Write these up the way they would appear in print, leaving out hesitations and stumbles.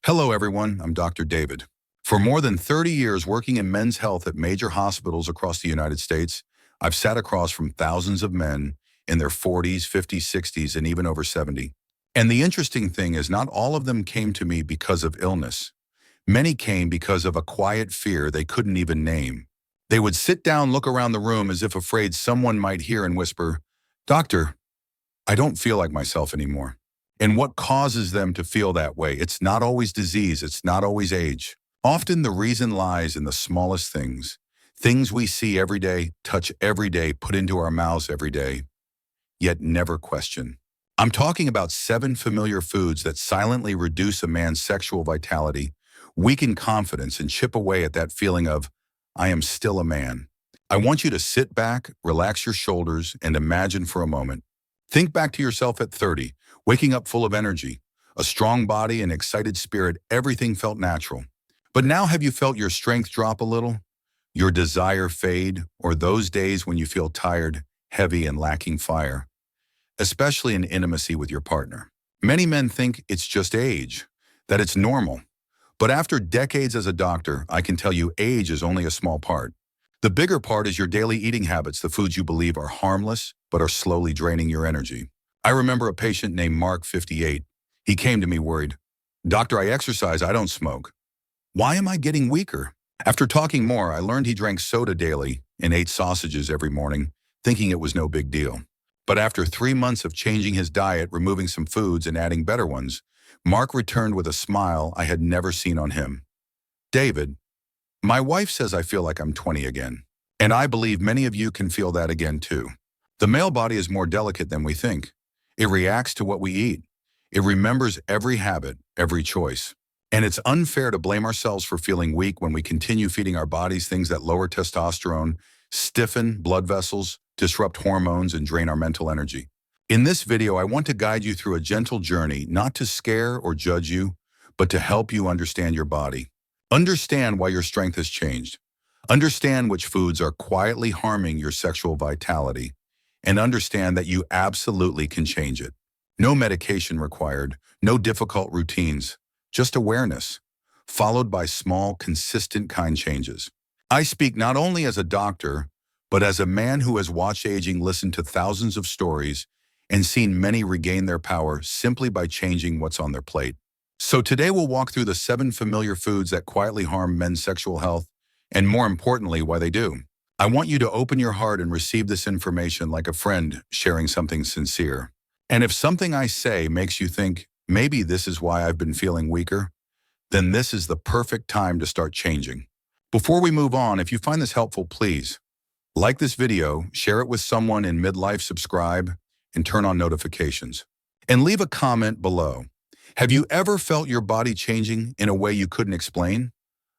Hello, everyone. I'm Dr. David. For more than 30 years working in men's health at major hospitals across the United States, I've sat across from thousands of men in their 40s, 50s, 60s, and even over 70. And the interesting thing is not all of them came to me because of illness. Many came because of a quiet fear they couldn't even name. They would sit down, look around the room as if afraid someone might hear and whisper, "Doctor, I don't feel like myself anymore." And what causes them to feel that way? It's not always disease, it's not always age. Often the reason lies in the smallest things. Things we see every day, touch every day, put into our mouths every day, yet never question. I'm talking about 7 familiar foods that silently reduce a man's sexual vitality, weaken confidence, and chip away at that feeling of, I am still a man. I want you to sit back, relax your shoulders, and imagine for a moment. Think back to yourself at 30, waking up full of energy, a strong body, and excited spirit. Everything felt natural. But now have you felt your strength drop a little? Your desire fade, or those days when you feel tired, heavy, and lacking fire? Especially in intimacy with your partner. Many men think it's just age, that it's normal. But after decades as a doctor, I can tell you age is only a small part. The bigger part is your daily eating habits, the foods you believe are harmless, but are slowly draining your energy. I remember a patient named Mark, 58. He came to me worried. "Doctor, I exercise, I don't smoke. Why am I getting weaker?" After talking more, I learned he drank soda daily and ate sausages every morning, thinking it was no big deal. But after 3 months of changing his diet, removing some foods and adding better ones, Mark returned with a smile I had never seen on him. "David, my wife says I feel like I'm 20 again. And I believe many of you can feel that again too. The male body is more delicate than we think. It reacts to what we eat. It remembers every habit, every choice. And it's unfair to blame ourselves for feeling weak when we continue feeding our bodies things that lower testosterone, stiffen blood vessels, disrupt hormones, and drain our mental energy. In this video, I want to guide you through a gentle journey, not to scare or judge you, but to help you understand your body. Understand why your strength has changed. Understand which foods are quietly harming your sexual vitality. And understand that you absolutely can change it. No medication required, no difficult routines, just awareness, followed by small, consistent kind changes. I speak not only as a doctor, but as a man who has watched aging, listened to thousands of stories, and seen many regain their power simply by changing what's on their plate. So today we'll walk through the 7 familiar foods that quietly harm men's sexual health, and more importantly, why they do. I want you to open your heart and receive this information like a friend sharing something sincere. And if something I say makes you think, maybe this is why I've been feeling weaker, then this is the perfect time to start changing. Before we move on, if you find this helpful, please like this video, share it with someone in midlife, subscribe, and turn on notifications. And leave a comment below. Have you ever felt your body changing in a way you couldn't explain?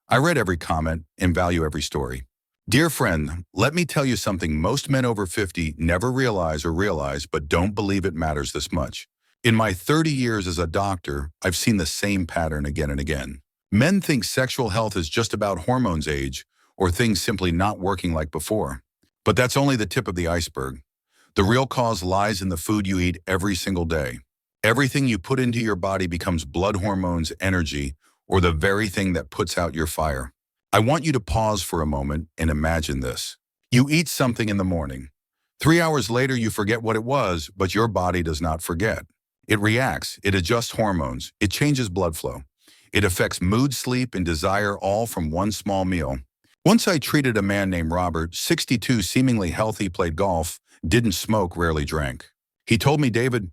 I read every comment and value every story. Dear friend, let me tell you something most men over 50 never realize but don't believe it matters this much. In my 30 years as a doctor, I've seen the same pattern again and again. Men think sexual health is just about hormones, age, or things simply not working like before. But that's only the tip of the iceberg. The real cause lies in the food you eat every single day. Everything you put into your body becomes blood hormones, energy, or the very thing that puts out your fire. I want you to pause for a moment and imagine this. You eat something in the morning. 3 hours later, you forget what it was, but your body does not forget. It reacts, it adjusts hormones, it changes blood flow. It affects mood, sleep, and desire, all from one small meal. Once I treated a man named Robert, 62, seemingly healthy, played golf, didn't smoke, rarely drank. He told me, "David,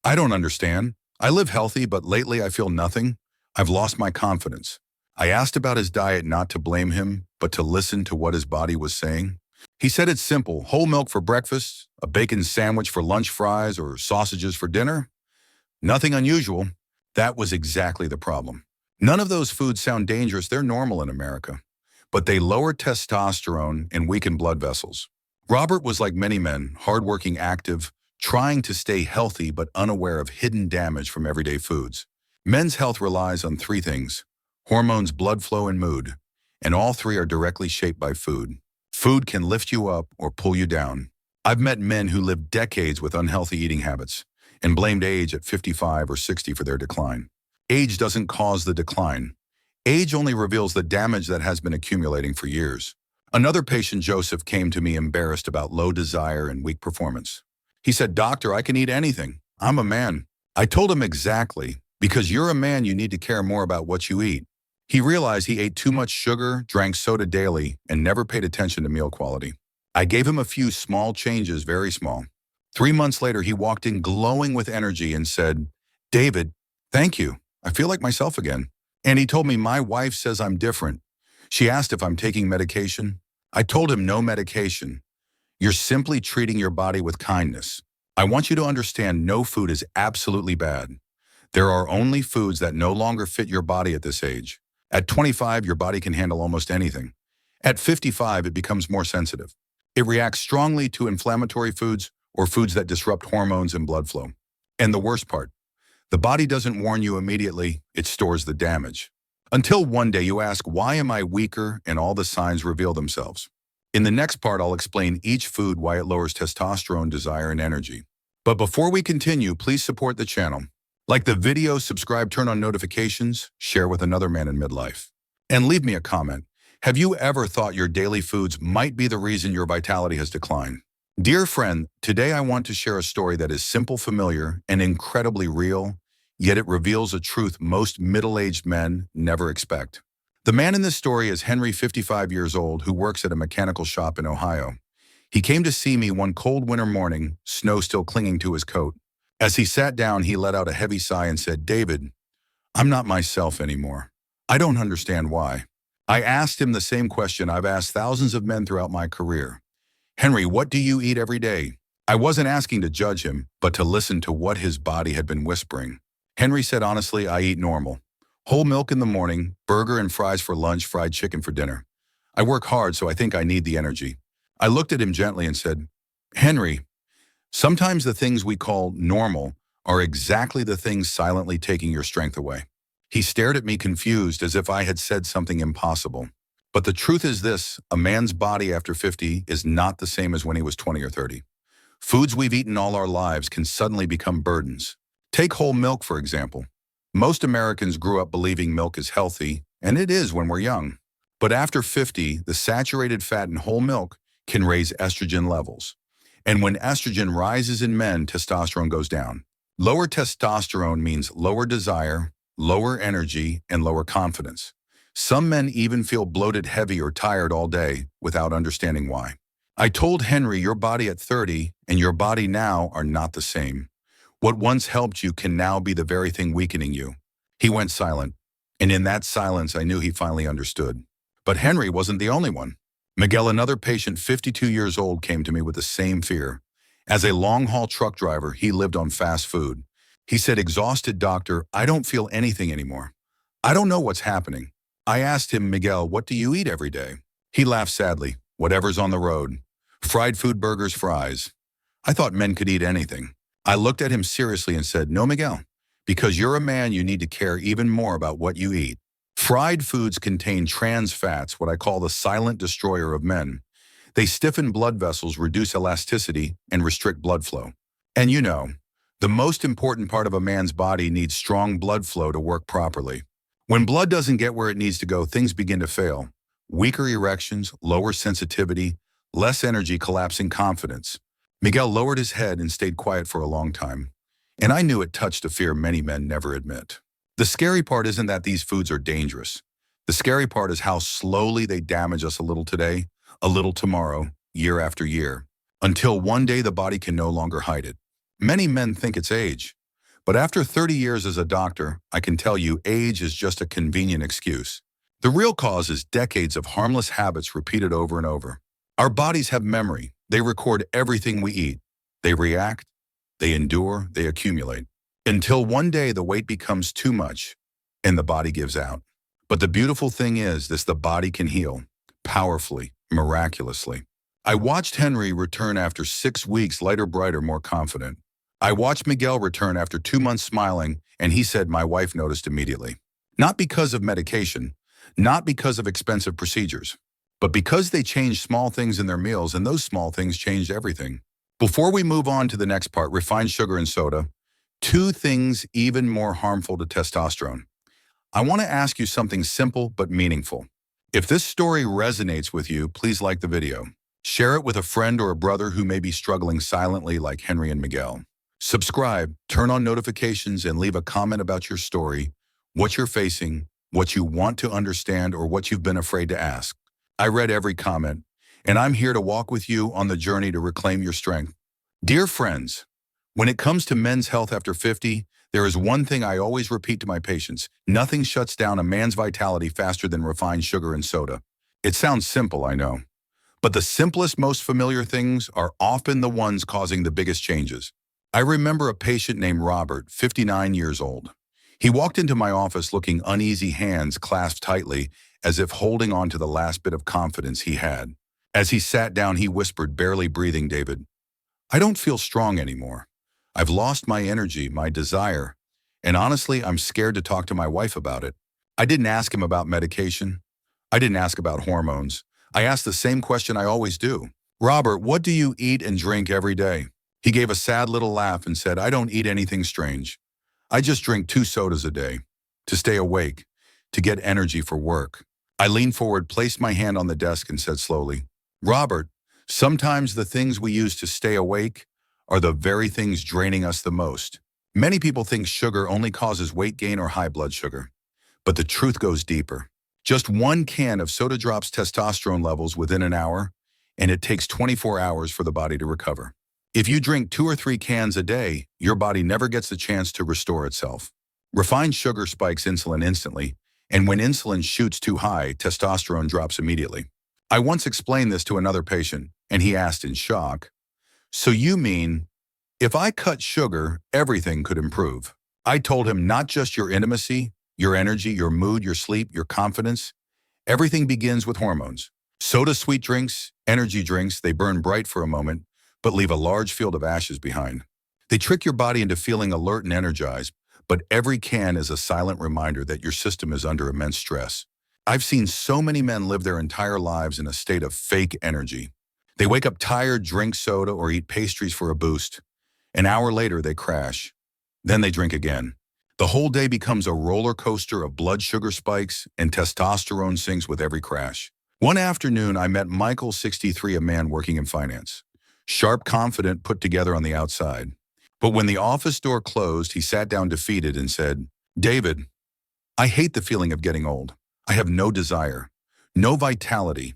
I don't understand. I live healthy, but lately I feel nothing. I've lost my confidence." I asked about his diet, not to blame him, but to listen to what his body was saying. He said it's simple: whole milk for breakfast, a bacon sandwich for lunch, fries, or sausages for dinner. Nothing unusual. That was exactly the problem. None of those foods sound dangerous. They're normal in America. But they lower testosterone and weaken blood vessels. Robert was like many men, hardworking, active, trying to stay healthy but unaware of hidden damage from everyday foods. Men's health relies on 3 things: hormones, blood flow, and mood. And all 3 are directly shaped by food. Food can lift you up or pull you down. I've met men who lived decades with unhealthy eating habits and blamed age at 55 or 60 for their decline. Age doesn't cause the decline. Age only reveals the damage that has been accumulating for years. Another patient, Joseph, came to me embarrassed about low desire and weak performance. He said, "Doctor, I can eat anything. I'm a man." I told him exactly, because you're a man, you need to care more about what you eat. He realized he ate too much sugar, drank soda daily, and never paid attention to meal quality. I gave him a few small changes, very small. 3 months later, he walked in glowing with energy and said, "David, thank you. I feel like myself again." And he told me, "My wife says I'm different." She asked if I'm taking medication. I told him no medication. You're simply treating your body with kindness. I want you to understand no food is absolutely bad. There are only foods that no longer fit your body at this age. At 25, your body can handle almost anything. At 55, it becomes more sensitive. It reacts strongly to inflammatory foods or foods that disrupt hormones and blood flow. And the worst part, the body doesn't warn you immediately, it stores the damage. Until one day you ask, why am I weaker, and all the signs reveal themselves. In the next part, I'll explain each food, why it lowers testosterone, desire, and energy. But before we continue, please support the channel. Like the video, subscribe, turn on notifications, share with another man in midlife. And leave me a comment. Have you ever thought your daily foods might be the reason your vitality has declined? Dear friend, today I want to share a story that is simple, familiar, and incredibly real, yet it reveals a truth most middle-aged men never expect. The man in this story is Henry, 55 years old, who works at a mechanical shop in Ohio. He came to see me one cold winter morning, snow still clinging to his coat. As he sat down, he let out a heavy sigh and said, "David, I'm not myself anymore. I don't understand why." I asked him the same question I've asked thousands of men throughout my career. "Henry, what do you eat every day?" I wasn't asking to judge him, but to listen to what his body had been whispering. Henry said, "Honestly, I eat normal. Whole milk in the morning, burger and fries for lunch, fried chicken for dinner. I work hard, so I think I need the energy." I looked at him gently and said, "Henry, sometimes the things we call normal are exactly the things silently taking your strength away." He stared at me confused, as if I had said something impossible. But the truth is this: a man's body after 50 is not the same as when he was 20 or 30. Foods we've eaten all our lives can suddenly become burdens. Take whole milk, for example. Most Americans grew up believing milk is healthy, and it is when we're young. But after 50, the saturated fat in whole milk can raise estrogen levels. And when estrogen rises in men, testosterone goes down. Lower testosterone means lower desire, lower energy, and lower confidence. Some men even feel bloated, heavy, or tired all day without understanding why. I told Henry, your body at 30 and your body now are not the same. What once helped you can now be the very thing weakening you. He went silent, and in that silence I knew he finally understood. But Henry wasn't the only one. Miguel, another patient, 52 years old, came to me with the same fear. As a long-haul truck driver, he lived on fast food. He said, "Exhausted, doctor, I don't feel anything anymore. I don't know what's happening." I asked him, "Miguel, what do you eat every day?" He laughed sadly. "Whatever's on the road. Fried food, burgers, fries." I thought men could eat anything. I looked at him seriously and said, "No, Miguel, because you're a man, you need to care even more about what you eat. Fried foods contain trans fats, what I call the silent destroyer of men. They stiffen blood vessels, reduce elasticity, and restrict blood flow. And you know, the most important part of a man's body needs strong blood flow to work properly. When blood doesn't get where it needs to go, things begin to fail. Weaker erections, lower sensitivity, less energy, collapsing confidence." Miguel lowered his head and stayed quiet for a long time. And I knew it touched a fear many men never admit. The scary part isn't that these foods are dangerous. The scary part is how slowly they damage us, a little today, a little tomorrow, year after year, until one day the body can no longer hide it. Many men think it's age. But after 30 years as a doctor, I can tell you age is just a convenient excuse. The real cause is decades of harmless habits repeated over and over. Our bodies have memory. They record everything we eat. They react, they endure, they accumulate. Until one day the weight becomes too much and the body gives out. But the beautiful thing is this: the body can heal, powerfully, miraculously. I watched Henry return after 6 weeks, lighter, brighter, more confident. I watched Miguel return after 2 months, smiling, and he said, "My wife noticed immediately." Not because of medication, not because of expensive procedures, but because they changed small things in their meals, and those small things changed everything. Before we move on to the next part, refined sugar and soda, Two things even more harmful to testosterone. I want to ask you something simple but meaningful. If this story resonates with you, please like the video. Share it with a friend or a brother who may be struggling silently like Henry and Miguel. Subscribe, turn on notifications, and leave a comment about your story, what you're facing, what you want to understand, or what you've been afraid to ask. I read every comment, and I'm here to walk with you on the journey to reclaim your strength. Dear friends, when it comes to men's health after 50, there is one thing I always repeat to my patients. Nothing shuts down a man's vitality faster than refined sugar and soda. It sounds simple, I know. But the simplest, most familiar things are often the ones causing the biggest changes. I remember a patient named Robert, 59 years old. He walked into my office looking uneasy, hands clasped tightly, as if holding on to the last bit of confidence he had. As he sat down, he whispered, barely breathing, "David, I don't feel strong anymore. I've lost my energy, my desire, and honestly, I'm scared to talk to my wife about it." I didn't ask him about medication. I didn't ask about hormones. I asked the same question I always do. "Robert, what do you eat and drink every day?" He gave a sad little laugh and said, "I don't eat anything strange. I just drink 2 sodas a day to stay awake, to get energy for work." I leaned forward, placed my hand on the desk, and said slowly, "Robert, sometimes the things we use to stay awake are the very things draining us the most. Many people think sugar only causes weight gain or high blood sugar, but the truth goes deeper. Just 1 can of soda drops testosterone levels within an hour, and it takes 24 hours for the body to recover. If you drink 2 or 3 cans a day, your body never gets the chance to restore itself. Refined sugar spikes insulin instantly, and when insulin shoots too high, testosterone drops immediately. I once explained this to another patient, and he asked in shock, "So you mean, if I cut sugar, everything could improve?" I told him, not just your intimacy, your energy, your mood, your sleep, your confidence. Everything begins with hormones. Soda, sweet drinks, energy drinks, they burn bright for a moment, but leave a large field of ashes behind. They trick your body into feeling alert and energized, but every can is a silent reminder that your system is under immense stress. I've seen so many men live their entire lives in a state of fake energy. They wake up tired, drink soda, or eat pastries for a boost. An hour later, they crash. Then they drink again. The whole day becomes a roller coaster of blood sugar spikes, and testosterone sinks with every crash. One afternoon, I met Michael, 63, a man working in finance. Sharp, confident, put together on the outside. But when the office door closed, he sat down defeated and said, "David, I hate the feeling of getting old. I have no desire, no vitality.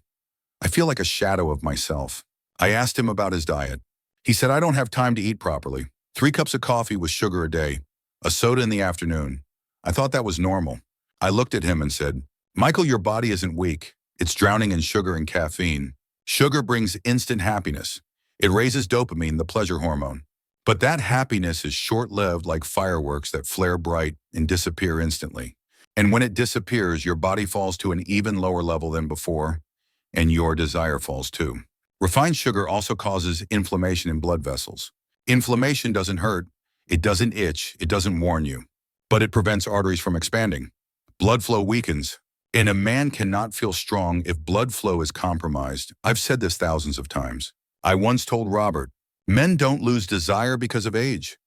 I feel like a shadow of myself." I asked him about his diet. He said, "I don't have time to eat properly. 3 cups of coffee with sugar a day, a soda in the afternoon." I thought that was normal. I looked at him and said, "Michael, your body isn't weak. It's drowning in sugar and caffeine. Sugar brings instant happiness. It raises dopamine, the pleasure hormone. But that happiness is short-lived, like fireworks that flare bright and disappear instantly. And when it disappears, your body falls to an even lower level than before, and your desire falls too." Refined sugar also causes inflammation in blood vessels. Inflammation doesn't hurt, it doesn't itch, it doesn't warn you, but it prevents arteries from expanding. Blood flow weakens, and a man cannot feel strong if blood flow is compromised. I've said this thousands of times. I once told Robert, men don't lose desire because of age.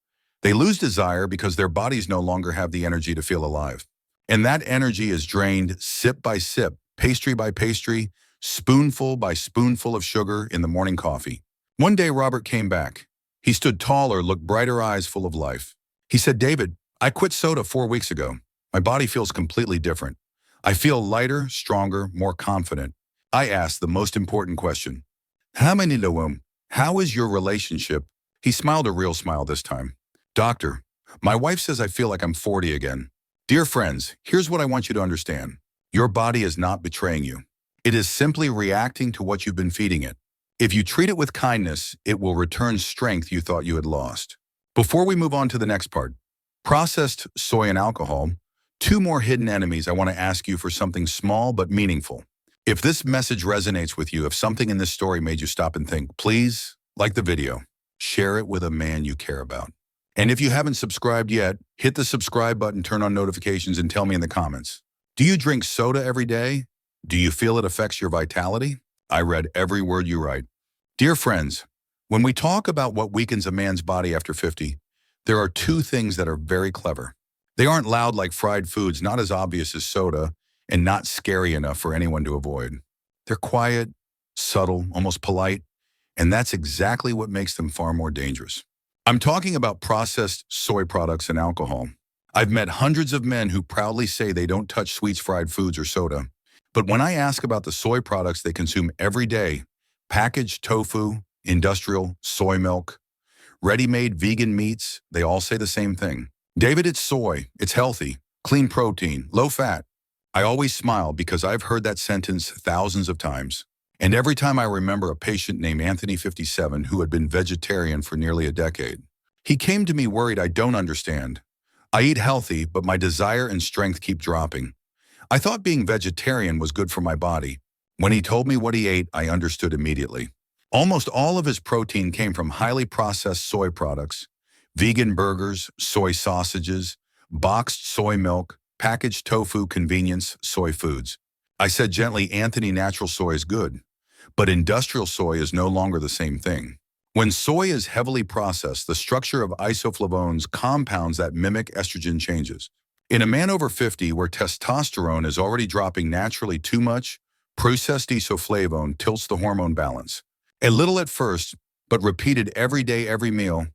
They lose desire because their bodies no longer have the energy to feel alive. And that energy is drained sip by sip, pastry by pastry, spoonful by spoonful of sugar in the morning coffee. One day, Robert came back. He stood taller, looked brighter, eyes full of life. He said, "David, I quit soda 4 weeks ago. My body feels completely different. I feel lighter, stronger, more confident." I asked the most important question. How is your relationship?" He smiled, a real smile this time. "Doctor, my wife says I feel like I'm 40 again." Dear friends, here's what I want you to understand. Your body is not betraying you. It is simply reacting to what you've been feeding it. If you treat it with kindness, it will return strength you thought you had lost. Before we move on to the next part, processed soy and alcohol, 2 more hidden enemies. I want to ask you for something small but meaningful. If this message resonates with you, if something in this story made you stop and think, please like the video, share it with a man you care about. And if you haven't subscribed yet, hit the subscribe button, turn on notifications, and tell me in the comments. Do you drink soda every day? Do you feel it affects your vitality? I read every word you write. Dear friends, when we talk about what weakens a man's body after 50, There are two things that are very clever. They aren't loud like fried foods, not as obvious as soda, and not scary enough for anyone to avoid. They're quiet, subtle, almost polite, and that's exactly what makes them far more dangerous. I'm talking about processed soy products and alcohol. I've met hundreds of men who proudly say they don't touch sweets, fried foods, or soda. But when I ask about the soy products they consume every day, packaged tofu, industrial soy milk, ready-made vegan meats, they all say the same thing. David, it's soy, it's healthy, clean protein, low fat. I always smile because I've heard that sentence thousands of times. And every time I remember a patient named Anthony, 57, who had been vegetarian for nearly a decade. He came to me worried I don't understand. I eat healthy, but my desire and strength keep dropping. I thought being vegetarian was good for my body. When he told me what he ate, I understood immediately. Almost all of his protein came from highly processed soy products, vegan burgers, soy sausages, boxed soy milk, packaged tofu, convenience, soy foods. I said gently, Anthony, natural soy is good, but industrial soy is no longer the same thing. When soy is heavily processed, the structure of isoflavones, compounds that mimic estrogen, changes. In a man over 50 where testosterone is already dropping naturally too much, processed isoflavone tilts the hormone balance. A little at first, but repeated every day, every meal,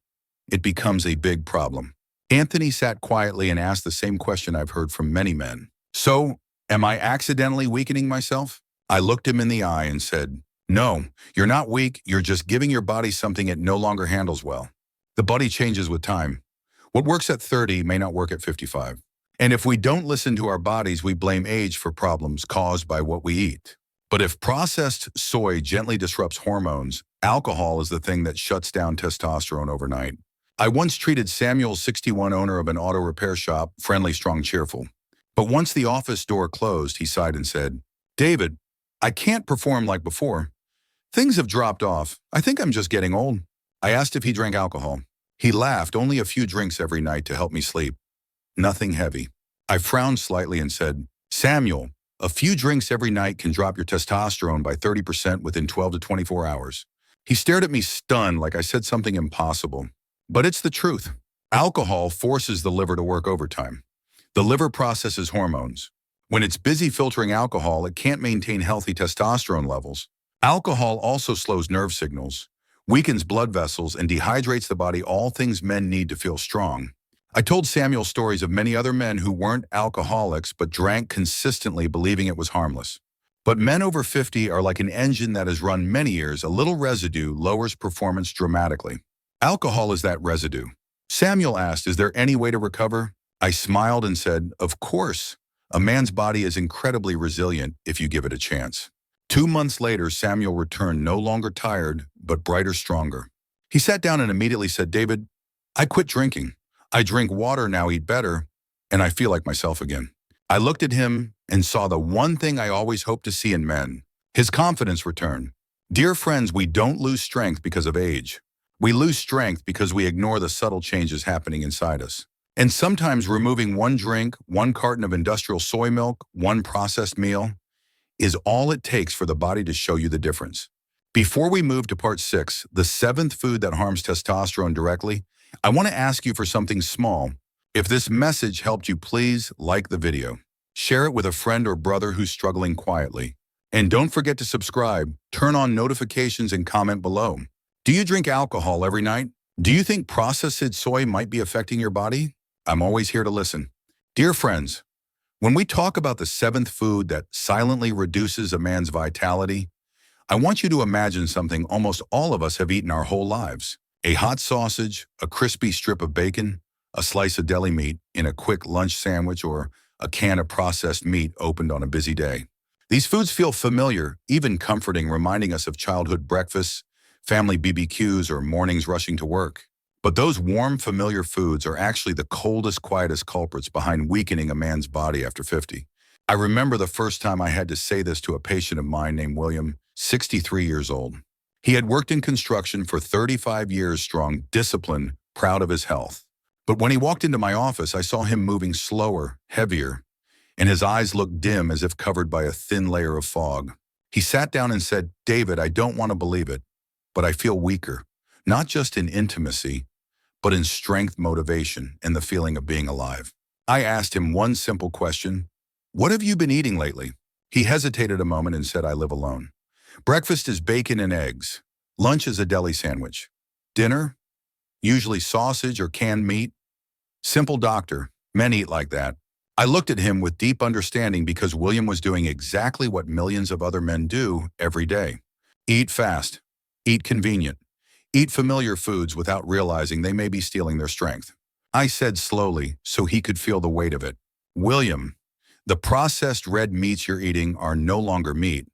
it becomes a big problem. Anthony sat quietly and asked the same question I've heard from many men. So, am I accidentally weakening myself? I looked him in the eye and said, no, you're not weak, you're just giving your body something it no longer handles well. The body changes with time. What works at 30 may not work at 55. And if we don't listen to our bodies, we blame age for problems caused by what we eat. But if processed soy gently disrupts hormones, alcohol is the thing that shuts down testosterone overnight. I once treated Samuel, 61, owner of an auto repair shop, friendly, strong, cheerful. But once the office door closed, he sighed and said, David, I can't perform like before. Things have dropped off. I think I'm just getting old. I asked if he drank alcohol. He laughed, only a few drinks every night to help me sleep. Nothing heavy. I frowned slightly and said, Samuel, a few drinks every night can drop your testosterone by 30% within 12 to 24 hours. He stared at me stunned like I said something impossible. But it's the truth. Alcohol forces the liver to work overtime. The liver processes hormones. When it's busy filtering alcohol, it can't maintain healthy testosterone levels. Alcohol also slows nerve signals, weakens blood vessels, and dehydrates the body, all things men need to feel strong. I told Samuel stories of many other men who weren't alcoholics but drank consistently believing it was harmless. But men over 50 are like an engine that has run many years. A little residue lowers performance dramatically. Alcohol is that residue. Samuel asked, is there any way to recover? I smiled and said, of course. A man's body is incredibly resilient if you give it a chance. 2 months later, Samuel returned, no longer tired, but brighter, stronger. He sat down and immediately said, David, I quit drinking. I drink water now, eat better, and I feel like myself again. I looked at him and saw the one thing I always hoped to see in men. His confidence returned. Dear friends, we don't lose strength because of age. We lose strength because we ignore the subtle changes happening inside us. And sometimes removing one drink, one carton of industrial soy milk, one processed meal, is all it takes for the body to show you the difference. Before we move to part 6, the 7th food that harms testosterone directly, I want to ask you for something small. If this message helped you, please like the video. Share it with a friend or brother who's struggling quietly. And don't forget to subscribe, turn on notifications, and comment below. Do you drink alcohol every night? Do you think processed soy might be affecting your body? I'm always here to listen. Dear friends, when we talk about the 7th food that silently reduces a man's vitality, I want you to imagine something almost all of us have eaten our whole lives. A hot sausage, a crispy strip of bacon, a slice of deli meat in a quick lunch sandwich, or a can of processed meat opened on a busy day. These foods feel familiar, even comforting, reminding us of childhood breakfasts, family BBQs, or mornings rushing to work. But those warm, familiar foods are actually the coldest, quietest culprits behind weakening a man's body after 50. I remember the first time I had to say this to a patient of mine named William, 63 years old. He had worked in construction for 35 years strong, disciplined, proud of his health. But when he walked into my office, I saw him moving slower, heavier, and his eyes looked dim as if covered by a thin layer of fog. He sat down and said, David, I don't want to believe it, but I feel weaker, not just in intimacy, but in strength, motivation, and the feeling of being alive. I asked him one simple question: "What have you been eating lately?" He hesitated a moment and said, "I live alone. Breakfast is bacon and eggs. Lunch is a deli sandwich. Dinner? Usually sausage or canned meat. Simple, doctor. Men eat like that." I looked at him with deep understanding because William was doing exactly what millions of other men do every day. Eat fast. Eat convenient. Eat familiar foods without realizing they may be stealing their strength. I said slowly so he could feel the weight of it, "William, the processed red meats you're eating are no longer meat.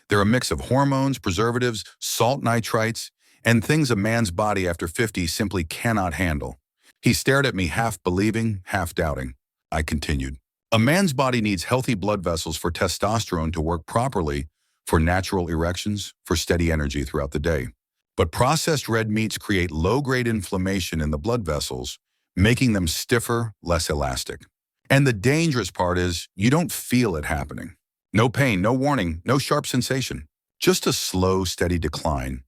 They're a mix of hormones, preservatives, salt nitrites, and things a man's body after 50 simply cannot handle." He stared at me, half believing, half doubting. I continued, "A man's body needs healthy blood vessels for testosterone to work properly, for natural erections, for steady energy throughout the day. But processed red meats create low-grade inflammation in the blood vessels, making them stiffer, less elastic. And the dangerous part is you don't feel it happening. No pain, no warning, no sharp sensation. Just a slow, steady decline,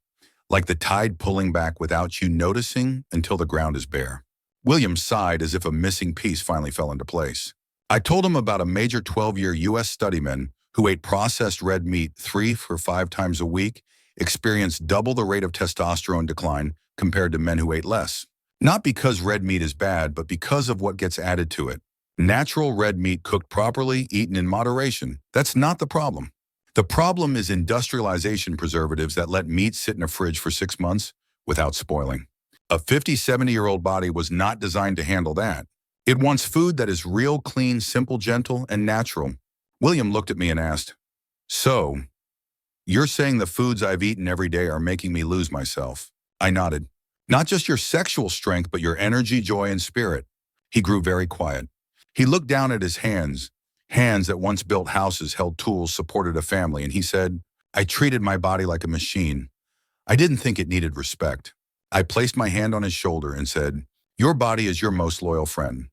like the tide pulling back without you noticing until the ground is bare." William sighed as if a missing piece finally fell into place. I told him about a major 12-year U.S. studyman who ate processed red meat 3 or 5 times a week experienced double the rate of testosterone decline compared to men who ate less. Not because red meat is bad, but because of what gets added to it. Natural red meat cooked properly, eaten in moderation. That's not the problem. The problem is industrialization preservatives that let meat sit in a fridge for 6 months without spoiling. A 50, 70-year-old body was not designed to handle that. It wants food that is real, clean, simple, gentle, and natural. William looked at me and asked, "So, you're saying the foods I've eaten every day are making me lose myself?" I nodded. "Not just your sexual strength, but your energy, joy, and spirit." He grew very quiet. He looked down at his hands that once built houses, held tools, supported a family, and he said, "I treated my body like a machine. I didn't think it needed respect." I placed my hand on his shoulder and said, "Your body is your most loyal friend.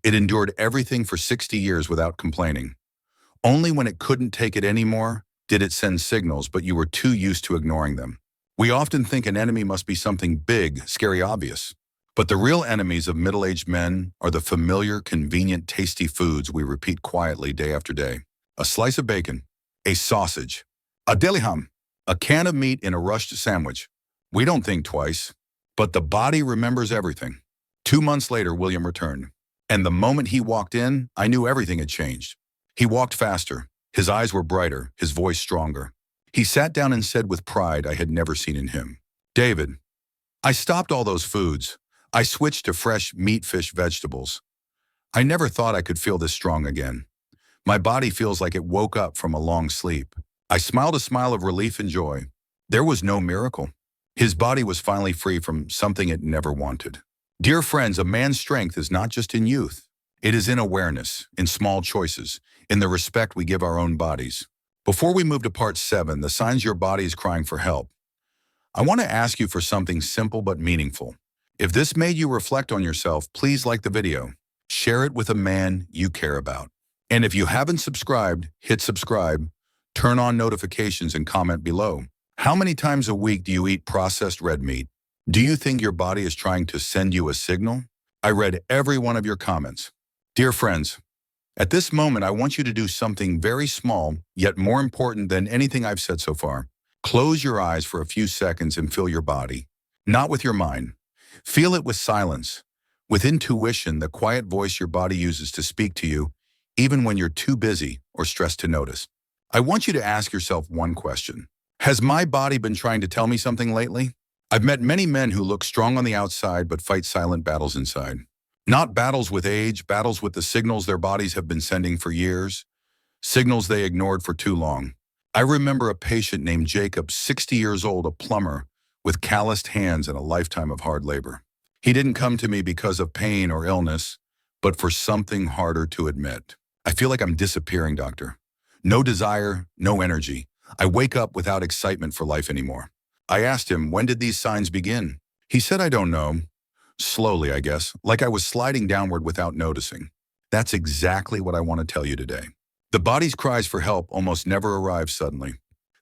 It endured everything for 60 years without complaining. Only when it couldn't take it anymore did it send signals, but you were too used to ignoring them. We often think an enemy must be something big, scary, obvious. But the real enemies of middle-aged men are the familiar, convenient, tasty foods we repeat quietly day after day. A slice of bacon, a sausage, a deli ham, a can of meat in a rushed sandwich. We don't think twice, but the body remembers everything." 2 months later, William returned. And the moment he walked in, I knew everything had changed. He walked faster. His eyes were brighter, his voice stronger. He sat down and said with pride I had never seen in him, "David, I stopped all those foods. I switched to fresh meat, fish, vegetables. I never thought I could feel this strong again. My body feels like it woke up from a long sleep." I smiled a smile of relief and joy. There was no miracle. His body was finally free from something it never wanted. Dear friends, a man's strength is not just in youth. It is in awareness, in small choices, in the respect we give our own bodies. Before we move to part 7, the signs your body is crying for help, I want to ask you for something simple but meaningful. If this made you reflect on yourself, please like the video. Share it with a man you care about. And if you haven't subscribed, hit subscribe, turn on notifications, and comment below. How many times a week do you eat processed red meat? Do you think your body is trying to send you a signal? I read every one of your comments. Dear friends, at this moment, I want you to do something very small, yet more important than anything I've said so far. Close your eyes for a few seconds and feel your body. Not with your mind. Feel it with silence, with intuition, the quiet voice your body uses to speak to you, even when you're too busy or stressed to notice. I want you to ask yourself one question. Has my body been trying to tell me something lately? I've met many men who look strong on the outside but fight silent battles inside. Not battles with age, battles with the signals their bodies have been sending for years, signals they ignored for too long. I remember a patient named Jacob, 60 years old, a plumber, with calloused hands and a lifetime of hard labor. He didn't come to me because of pain or illness, but for something harder to admit. I feel like I'm disappearing, doctor. No desire, no energy. I wake up without excitement for life anymore. I asked him, when did these signs begin? He said, I don't know. Slowly, I guess, like I was sliding downward without noticing. That's exactly what I want to tell you today. The body's cries for help almost never arrive suddenly.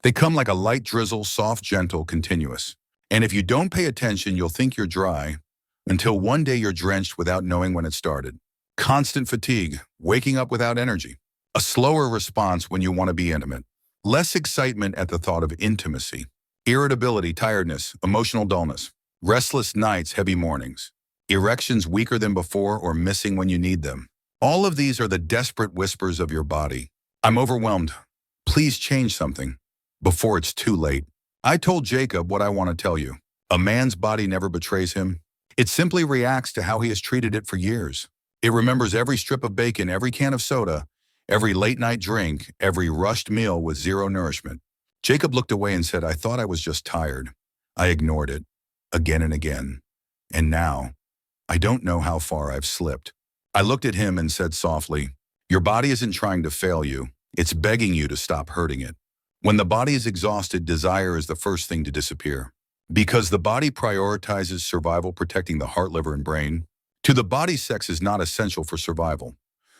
They come like a light drizzle, soft, gentle, continuous. And if you don't pay attention, you'll think you're dry, until one day you're drenched without knowing when it started. Constant fatigue, waking up without energy. A slower response when you want to be intimate. Less excitement at the thought of intimacy. Irritability, tiredness, emotional dullness. Restless nights, heavy mornings. Erections weaker than before or missing when you need them. All of these are the desperate whispers of your body. I'm overwhelmed. Please change something before it's too late. I told Jacob what I want to tell you. A man's body never betrays him. It simply reacts to how he has treated it for years. It remembers every strip of bacon, every can of soda, every late-night drink, every rushed meal with zero nourishment. Jacob looked away and said, I thought I was just tired. I ignored it, again and again. And now, I don't know how far I've slipped. I looked at him and said softly, your body isn't trying to fail you. It's begging you to stop hurting it. When the body is exhausted, desire is the first thing to disappear. Because the body prioritizes survival, protecting the heart, liver, and brain. To the body, sex is not essential for survival.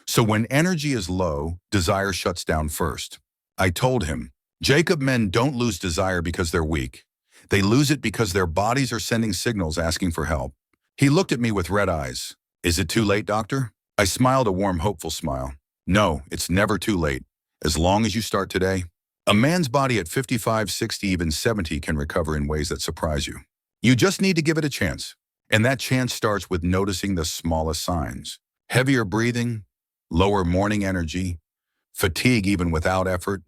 So when energy is low, desire shuts down first. I told him, Jacob, men don't lose desire because they're weak. They lose it because their bodies are sending signals asking for help. He looked at me with red eyes. Is it too late, doctor? I smiled a warm, hopeful smile. No, it's never too late. As long as you start today. A man's body at 55, 60, even 70 can recover in ways that surprise you. You just need to give it a chance. And that chance starts with noticing the smallest signs. Heavier breathing, lower morning energy, fatigue even without effort,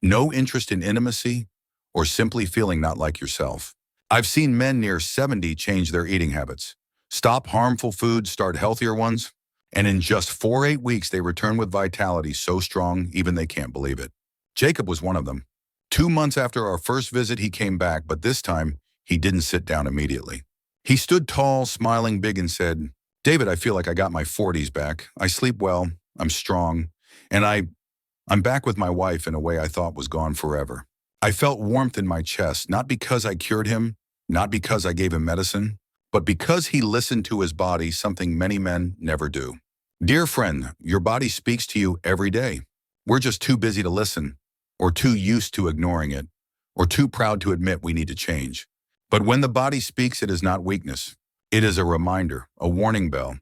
no interest in intimacy, or simply feeling not like yourself. I've seen men near 70 change their eating habits, stop harmful foods, start healthier ones, and in just 4-8 weeks they return with vitality so strong even they can't believe it. Jacob was one of them. 2 months after our first visit, he came back, but this time he didn't sit down immediately. He stood tall, smiling big, and said, David, I feel like I got my 40s back. I sleep well, I'm strong, and I'm back with my wife in a way I thought was gone forever. I felt warmth in my chest, not because I cured him, not because I gave him medicine, but because he listened to his body, something many men never do. Dear friend, your body speaks to you every day. We're just too busy to listen, or too used to ignoring it, or too proud to admit we need to change. But when the body speaks, it is not weakness. It is a reminder, a warning bell,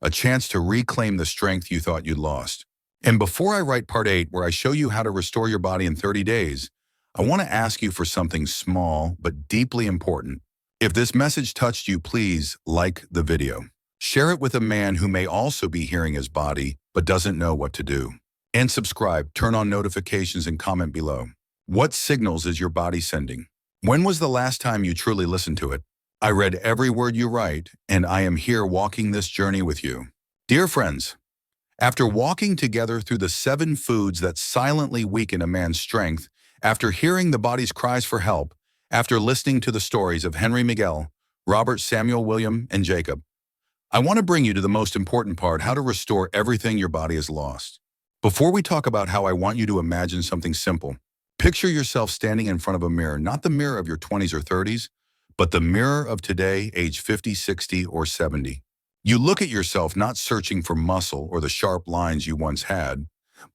a chance to reclaim the strength you thought you'd lost. And before I write part 8, where I show you how to restore your body in 30 days, I want to ask you for something small but deeply important. If this message touched you, please like the video. Share it with a man who may also be hearing his body but doesn't know what to do. And subscribe, turn on notifications, and comment below. What signals is your body sending? When was the last time you truly listened to it? I read every word you write, and I am here walking this journey with you. Dear friends, after walking together through the 7 foods that silently weaken a man's strength, after hearing the body's cries for help, after listening to the stories of Henry Miguel, Robert, Samuel, William, and Jacob, I want to bring you to the most important part, how to restore everything your body has lost. Before we talk about how, I want you to imagine something simple. Picture yourself standing in front of a mirror, not the mirror of your 20s or 30s, but the mirror of today, age 50, 60, or 70. You look at yourself not searching for muscle or the sharp lines you once had,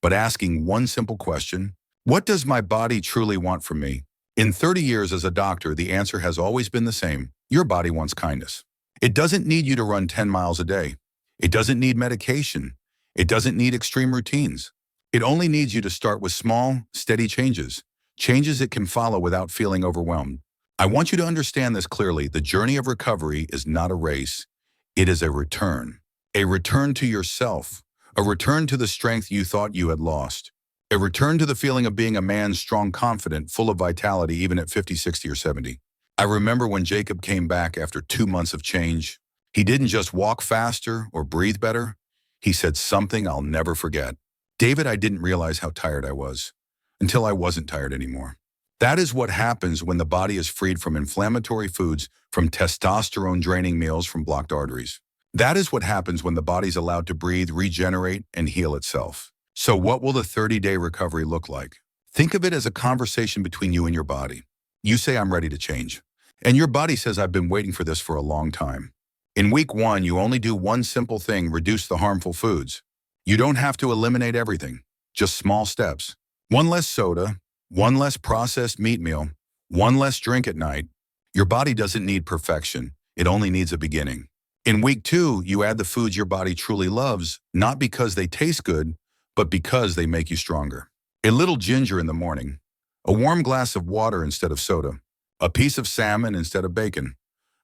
but asking one simple question: what does my body truly want from me? In 30 years as a doctor, the answer has always been the same. Your body wants kindness. It doesn't need you to run 10 miles a day. It doesn't need medication. It doesn't need extreme routines. It only needs you to start with small, steady changes, changes it can follow without feeling overwhelmed. I want you to understand this clearly. The journey of recovery is not a race. It is a return to yourself, a return to the strength you thought you had lost, a return to the feeling of being a man, strong, confident, full of vitality, even at 50, 60, or 70. I remember when Jacob came back after 2 months of change. He didn't just walk faster or breathe better. He said something I'll never forget. David, I didn't realize how tired I was until I wasn't tired anymore. That is what happens when the body is freed from inflammatory foods, from testosterone-draining meals, from blocked arteries. That is what happens when the body's allowed to breathe, regenerate, and heal itself. So what will the 30-day recovery look like? Think of it as a conversation between you and your body. You say, I'm ready to change. And your body says, I've been waiting for this for a long time. In week 1, you only do one simple thing: reduce the harmful foods. You don't have to eliminate everything, just small steps. 1 less soda, 1 less processed meat meal, 1 less drink at night. Your body doesn't need perfection. It only needs a beginning. In week 2, you add the foods your body truly loves, not because they taste good, but because they make you stronger. A little ginger in the morning, a warm glass of water instead of soda, a piece of salmon instead of bacon,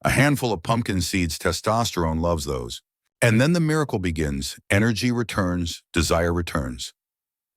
a handful of pumpkin seeds. Testosterone loves those. And then the miracle begins. Energy returns, desire returns.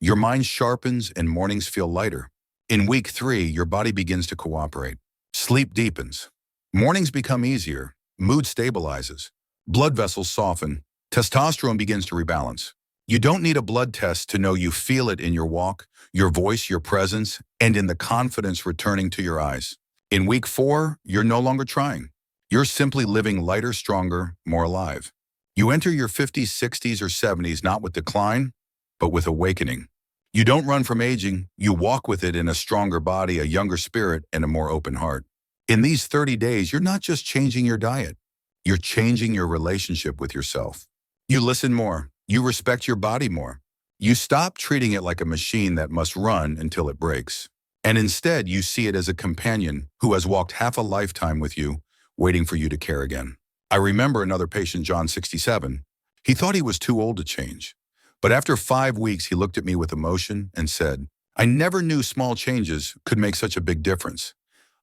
Your mind sharpens and mornings feel lighter. In week 3, your body begins to cooperate. Sleep deepens. Mornings become easier. Mood stabilizes. Blood vessels soften. Testosterone begins to rebalance. You don't need a blood test to know you feel it in your walk, your voice, your presence, and in the confidence returning to your eyes. In week 4, you're no longer trying. You're simply living lighter, stronger, more alive. You enter your 50s, 60s, or 70s not with decline, but with awakening. You don't run from aging, you walk with it in a stronger body, a younger spirit, and a more open heart. In these 30 days, you're not just changing your diet, you're changing your relationship with yourself. You listen more, you respect your body more. You stop treating it like a machine that must run until it breaks. And instead, you see it as a companion who has walked half a lifetime with you, waiting for you to care again. I remember another patient, John, 67. He thought he was too old to change. But after 5 weeks, he looked at me with emotion and said, "I never knew small changes could make such a big difference.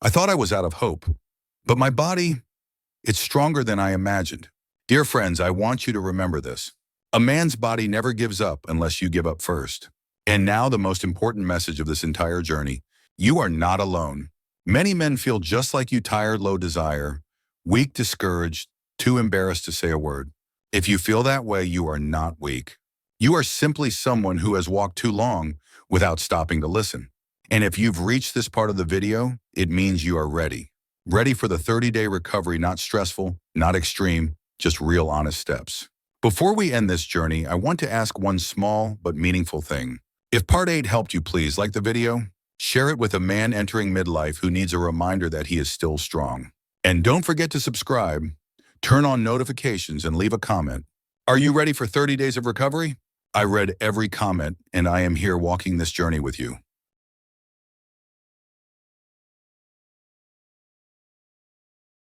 I thought I was out of hope. But my body, it's stronger than I imagined." Dear friends, I want you to remember this. A man's body never gives up unless you give up first. And now the most important message of this entire journey: you are not alone. Many men feel just like you, tired, low desire, weak, discouraged, too embarrassed to say a word. If you feel that way, you are not weak. You are simply someone who has walked too long without stopping to listen. And if you've reached this part of the video, it means you are ready. Ready for the 30-day recovery, not stressful, not extreme, just real honest steps. Before we end this journey, I want to ask one small but meaningful thing. If part 8 helped you, please like the video, share it with a man entering midlife who needs a reminder that he is still strong. And don't forget to subscribe, turn on notifications, and leave a comment. Are you ready for 30 days of recovery? I read every comment, and I am here walking this journey with you.